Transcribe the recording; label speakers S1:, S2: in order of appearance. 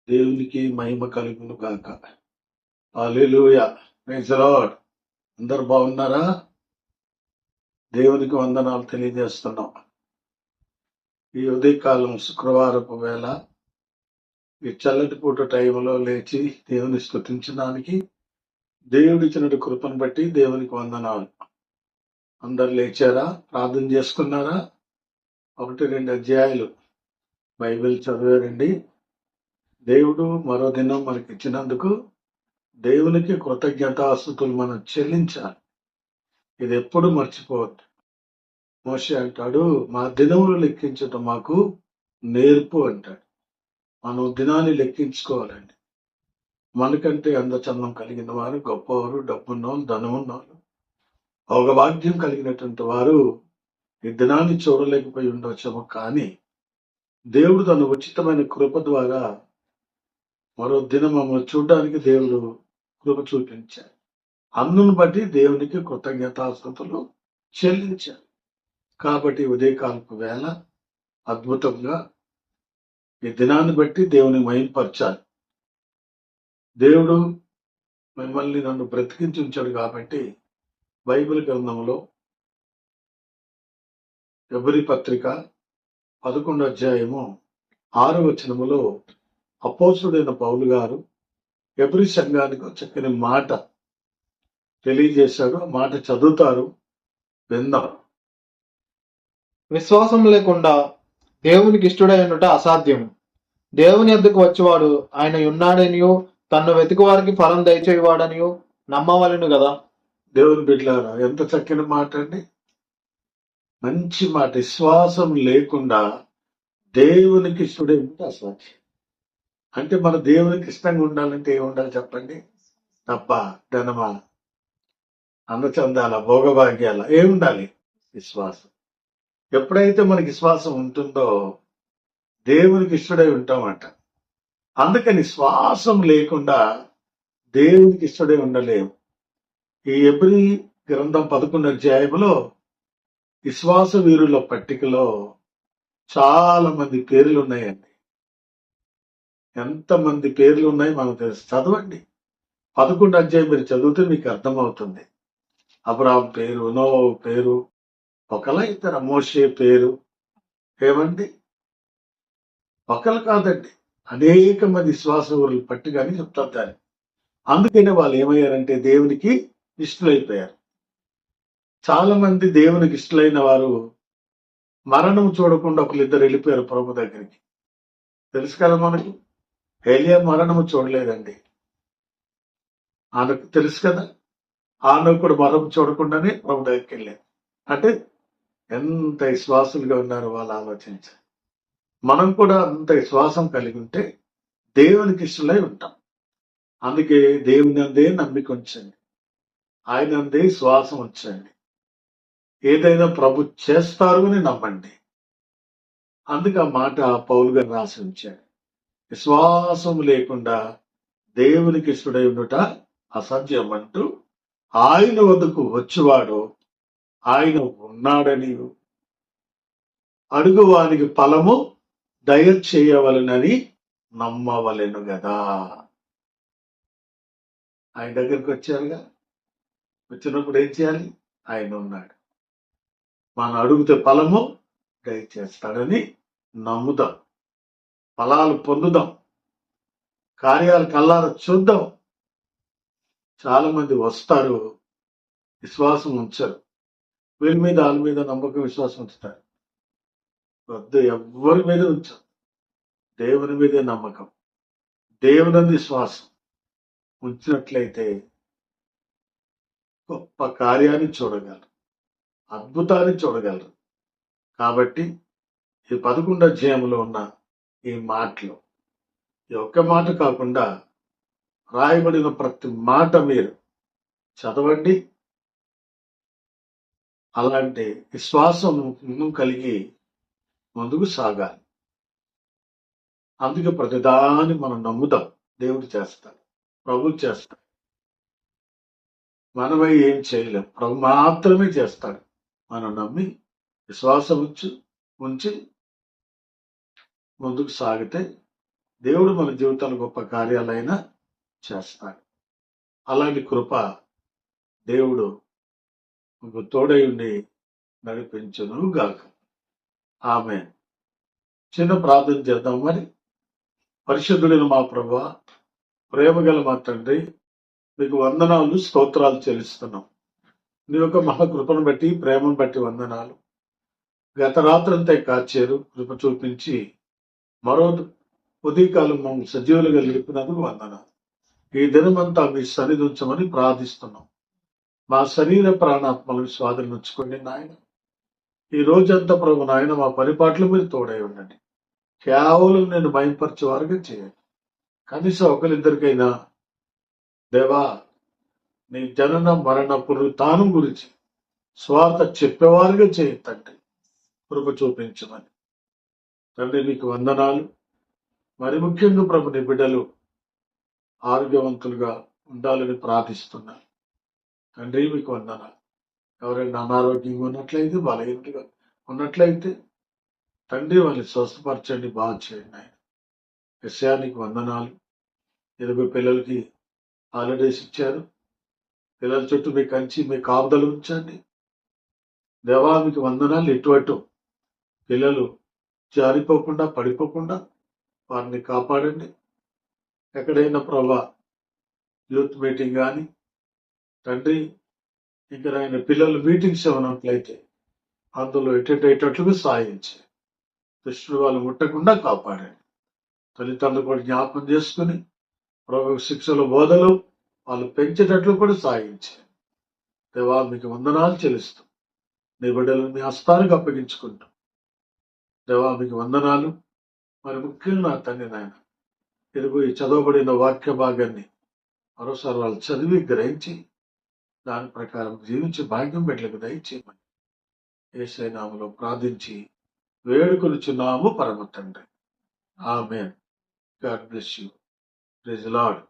S1: దేవునికి మహిమ కలుగును గాక. హల్లెలూయా. Praise the Lord. అందరు బాగున్నారా? దేవునికి వందనాలు తెలియజేస్తున్నాం. ఈ ఉదయకాలం శుక్రవారపు వేళ ఈ చల్లటి పూట టైంలో లేచి దేవుని స్తుతించడానికి దేవుడిచ్చిన కృపను బట్టి దేవునికి వందనాలు. అందరు లేచారా? ప్రార్థన చేసుకున్నారా? 1-2 అధ్యాయాలు బైబిల్ చదివారండి. దేవుడు మరో దినం మనకి ఇచ్చినందుకు దేవునికి కృతజ్ఞతాస్తుతులు మనం చెల్లించాలి. ఇది ఎప్పుడు మర్చిపోవద్దు. మోషే అంటాడు, మా దినములు లెక్కించటం మాకు నేర్పు అంటాడు. మనం దినాన్ని లెక్కించుకోవాలండి. మనకంటే అందచందం కలిగిన వారు, గొప్పవారు, డబ్బున్నోళ్ళు, ధనమున్నోళ్ళు, ఒక భాగ్యం కలిగినటువంటి వారు ఈ దినాన్ని చూడలేకపోయి ఉండవచ్చేమో, కానీ దేవుడు తన ఉచితమైన కృప ద్వారా మరో దినం మమ్మల్ని చూడడానికి దేవుడు కృప చూపించాడు. అందును బట్టి దేవునికి కృతజ్ఞతాస్తుతులు చెల్లించారు. కాబట్టి ఉదయకాలపు వేళ అద్భుతంగా ఈ దినాన్ని బట్టి దేవుని మహిమపరచాలి. దేవుడు మిమ్మల్ని నన్ను బ్రతికించి ఉంచాడు కాబట్టి బైబిల్ గ్రంథంలో ఎబ్రీ పత్రిక 11 అధ్యాయము 6వ వచనములో అపోస్తుడైన పౌలు గారు ఎబ్రీ సంఘానికి ఒక చక్కని మాట తెలియజేశాడు. ఆ మాట చదువుతారు, విందాం.
S2: విశ్వాసం లేకుండా దేవునికి ఇష్టడైనట అసాధ్యము. దేవుని యొద్దకు వచ్చేవాడు ఆయన ఉన్నాడనియు తన్ను వెతికి వారికి ఫలం దయచేవాడనియు నమ్మవలెను కదా.
S1: దేవుని బిడ్డలారా, ఎంత చక్కని మాట అండి. మంచి మాట. విశ్వాసం లేకుండా దేవునికి ఇష్టడే ఉంటే అసాధ్యం. అంటే మన దేవునికి ఇష్టంగా ఉండాలంటే ఏముండాలి చెప్పండి? తప్ప ధనమా, అందచందాల, భోగభాగ్యాల, ఏముండాలి? విశ్వాసం. ఎప్పుడైతే మనకి విశ్వాసం ఉంటుందో దేవునికి ఇష్టడై ఉంటామంట. అందుకని శ్వాసం లేకుండా దేవునికి ఇష్టడై ఉండలేము. ఈ ఎబ్రీ గ్రంథం 11 అధ్యాయంలో విశ్వాస వీరుల పట్టికలో చాలా మంది పేర్లు ఉన్నాయండి. ఎంతమంది పేర్లు ఉన్నాయి మనకు తెలుసు. చదవండి 11 అధ్యాయం మీరు చదివితే మీకు అర్థమవుతుంది. అబ్రాహాం పేరు, నోవహు పేరు, ఒకలా ఇద్దరు, మోషే పేరు. ఏమండి? ఒకరు కాదండి, అనేక మంది విశ్వాస వీరులు పట్టికని చెప్తారు దాన్ని. అందుకనే వాళ్ళు ఏమయ్యారంటే దేవునికి ఇష్టలైపోయారు. చాలా మంది దేవునికి ఇష్టలైన వారు మరణం చూడకుండా ఒకరిద్దరు వెళ్ళిపోయారు ప్రభు దగ్గరికి. తెలుసు కదా మనకి. ఏలియా మరణము చూడలేదండి. ఆమెకు తెలుసు కదా. ఆమె కూడా మరణం చూడకుండానే ప్రభు దగ్గరికి వెళ్ళారు. అంటే ఎంత విశ్వాసులుగా ఉన్నారో వాళ్ళు ఆలోచించారు. మనం కూడా అంత విశ్వాసం కలిగి ఉంటే దేవునికి ఇష్టలై ఉంటాం. అందుకే దేవుని అందే నమ్మిక ఉంచండి, ఆయన అందే శ్వాసం ఉంచండి. ఏదైనా ప్రభు చేస్తారు అని నమ్మండి. అందుకే ఆ మాట పౌలు గారు రాసి ఉంచాడు. విశ్వాసం లేకుండా దేవునికి ఇష్టడై ఉండుట అసాధ్యం అంటూ ఆయన వద్దకు వచ్చేవాడు ఆయన ఉన్నాడని అడుగువానికి ఫలము దయచేయవలెనని నమ్మవలెను కదా. ఆయన దగ్గరికి వచ్చారుగా. వచ్చినప్పుడు ఏం చేయాలి? ఆయన ఉన్నాడు, మనం అడుగుతే ఫలము దయచేస్తాడని నమ్ముదాం. ఫలాలు పొందుదాం, కార్యాలు కల్లారా చూద్దాం. చాలా మంది వస్తారు, విశ్వాసం ఉంచరు. వీళ్ళ మీద వాళ్ళ మీద నమ్మకం, విశ్వాసం ఉంచుతారు. వద్దు, ఎవ్వరి మీద ఉంచరు. దేవుని మీదే నమ్మకం, దేవుని విశ్వాసం ఉంచినట్లయితే గొప్ప కార్యాన్ని చూడగలరు, అద్భుతాన్ని చూడగలరు. కాబట్టి ఈ 11 అధ్యాయంలో ఉన్న ఈ మాటలు, ఈ ఒక్క మాట కాకుండా రాయబడిన ప్రతి మాట మీరు చదవండి. అలాంటి విశ్వాసం కలిగి ముందుకు సాగాలి. అందుకే ప్రతిదాన్ని మనం నమ్ముదాం. దేవుడు చేస్తాడు, ప్రభు చేస్తాడు. మనమై ఏం చేయలేం, ప్రభు మాత్రమే చేస్తాడు. మనం నమ్మి విశ్వాసం ఉంచి ముందుకు సాగితే దేవుడు మన జీవితంలో గొప్ప కార్యాలైనా చేస్తాడు. అలాంటి కృప దేవుడు మీకు తోడై ఉండి నడిపించును గాక. ఆమె చిన్న ప్రార్థన చేద్దాం. మరి పరిశుద్ధుడైన మా ప్రభువా, ప్రేమగల మా తండ్రి, మీకు వందనాలు, స్తోత్రాలు చెల్లిస్తున్నాం. నీ యొక్క మహాకృపను బట్టి, ప్రేమను బట్టి వందనాలు. గత రాత్రంతా కాచారు, కృప చూపించి మరో ఉదయకాలం మమ్మల్ని సజీవులుగా లేపినందుకు వందనాలు. ఈ దినమంతా మీ సన్నిధి ఉంచమని ప్రార్థిస్తున్నాం. మా శరీర ప్రాణాత్మలను స్వాధీనం ఉంచుకోండి నాయన. ఈ రోజంతా ప్రభు నాయన మా పరిపాట్లు మీరు తోడై ఉండండి. కేవలం నేను భయపరిచే వారుగా చేయండి. కనీసం ఒకరిద్దరికైనా దేవా నీ జనన మరణ పునరుత్థానం గురించి స్వార్థ చెప్పేవారుగా చేయండి తండ్రి. కృప చూపించమని తండ్రి నీకు వందనాలు. మరి ముఖ్యంగా ప్రభు నీ బిడ్డలు ఆరోగ్యవంతులుగా ఉండాలని ప్రార్థిస్తున్నాను తండ్రి. మీకు వందనాలు. ఎవరైనా అనారోగ్యంగా ఉన్నట్లయితే, బలహీనతగా ఉన్నట్లయితే తండ్రి వాళ్ళని స్వస్థపరచండి, బాగా చేయండి ఆయన. విషయానికి వందనాలు. ఎదుగు పిల్లలకి హాలిడేస్ ఇచ్చారు. పిల్లల చుట్టూ మీ కంచి, మీ కాపుదలు ఉంచండి దేవా. మీకు వందనాలు. ఎటువంటి పిల్లలు జారిపోకుండా, పడిపోకుండా వారిని కాపాడండి. ఎక్కడైనా ప్రభా యూత్ మీటింగ్ కానీ తండ్రి, ఇంకా ఆయన పిల్లలు మీటింగ్స్ ఉన్నట్లయితే అందులో ఎటేటట్లుగా సాయించి దుష్టుడు వాళ్ళు ముట్టకుండా కాపాడండి. తల్లిదండ్రులు కూడా జ్ఞాపకం చేసుకుని ప్రభు శిక్షల బోధలు వాళ్ళు పెంచేటట్లు కూడా సాగించి దేవా మీకు వందనాలు చెల్లిస్తూ నీ బిడ్డలను మీ హస్తానికి అప్పగించుకుంటాం దేవా. మీకు వందనాలు. మరి ముఖ్యంగా నా తండ్రి నాయన, ఇదిగో ఈ చదవబడిన వాక్య భాగాన్ని మరోసారి వాళ్ళు చదివి గ్రహించి దాని ప్రకారం జీవించి భాగ్యం బిడ్డలకు దయచేయమని యేసయ్య నామములో ప్రార్థించి వేడుకొనుచున్నాము పరమ తండ్రి. ఆమేన్. God bless you. Praise the lord.